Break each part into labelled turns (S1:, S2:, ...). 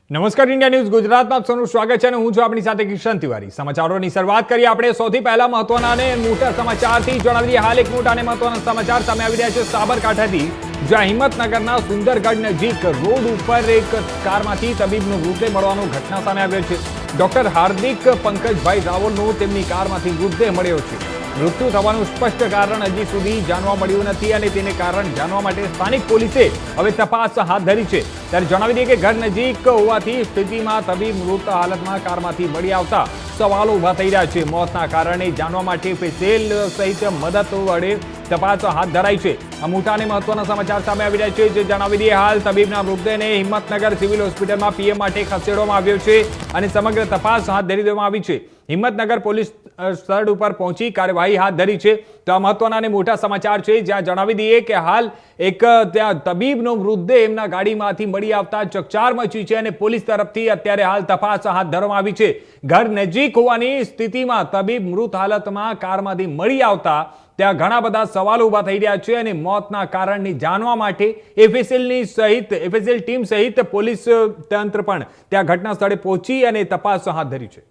S1: નમસ્કાર India news ગુજરાતમાં આપ સૌનું સ્વાગત છે અને હું છું આપની સાથે કિશન તિવારી। સમાચારોની શરૂઆત કરીએ આપણે સૌથી પહેલા મહત્વના અને મોટા સમાચારથી। જણાવી દઈએ હાલ એક મોટા અને મહત્વના સમાચાર સામે આવી રહ્યા છે સાબરકાંઠાથી, જ્યાં હિંમતનગરના સુંદરગઢ નજીક રોડ ઉપર એક કારમાંથી તબીબનો મૃતદેહ મળવાનો ઘટના સામે આવ્યો છે। ડોક્ટર હાર્દિક પંકજભાઈ રાવલનો તેમની કારમાંથી મૃતદેહ મળ્યો છે। મૃત્યુ થવાનું સ્પષ્ટ કારણ હજી સુધી જાણવા મળ્યું નથી અને તેને કારણ જાણવા માટે સ્થાનિક પોલીસે હવે તપાસ હાથ ધરી છે। ત્યારે જણાવી દઈએ કે ઘર નજીક હોવાથી સ્થિતિમાં તબીબ મૃત હાલતમાં કારમાંથી મળી આવતા સવાલો ઉભા થઈ રહ્યા છે। મોતના કારણે જાણવા માટે ફેસેલ સહિત મદદ વડે તપાસ હાથ ધરાઈ છે। આ મોટા અને મહત્વના સમાચાર સામે આવી રહ્યા છે, જે જણાવી દઈએ હાલ તબીબના મૃતદેહને હિંમતનગર સિવિલ હોસ્પિટલમાં પીએમ માટે ખસેડવામાં આવ્યો છે અને સમગ્ર તપાસ હાથ ધરી દેવામાં આવી છે। હિંમતનગર પોલીસ સ્થળ ઉપર પહોંચી કાર્યવાહી હાથ ધરી છે। તો આ મહત્વના અને મોટા સમાચાર છે, જ્યાં જણાવી દઈએ કે હાલ એક ત્યાં તબીબનો મૃતદેહ એમના ગાડીમાંથી મળી આવતા ચકચાર મચી છે અને પોલીસ તરફથી અત્યારે હાલ તપાસ હાથ ધરવામાં આવી છે। ઘર નજીક હોવાની સ્થિતિમાં તબીબ મૃત હાલતમાં કારમાંથી મળી આવતા ત્યાં ઘણા બધા સવાલો ઉભા થઈ રહ્યા છે અને મોતના કારણને જાણવા માટે એફએસએલ ટીમ સહિત પોલીસ તંત્ર પણ ત્યાં ઘટના સ્થળે પહોંચી અને તપાસ હાથ ધરી છે।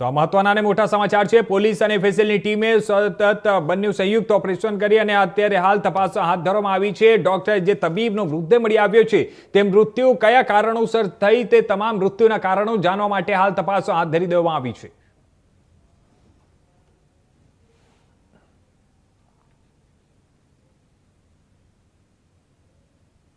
S1: તો આ મહત્વના અને મોટા સમાચાર છે। પોલીસ અને એફએસએલની ટીમે સતત બંને સંયુક્ત ઓપરેશન કરી અને અત્યારે હાલ તપાસ હાથ ધરવામાં આવી છે। ડોક્ટર જે તબીબનો મૃતદેહ મળી આવ્યો છે તે મૃત્યુ કયા કારણોસર થઈ તે તમામ મૃત્યુના કારણો જાણવા માટે હાલ તપાસ હાથ ધરી દેવામાં આવી છે।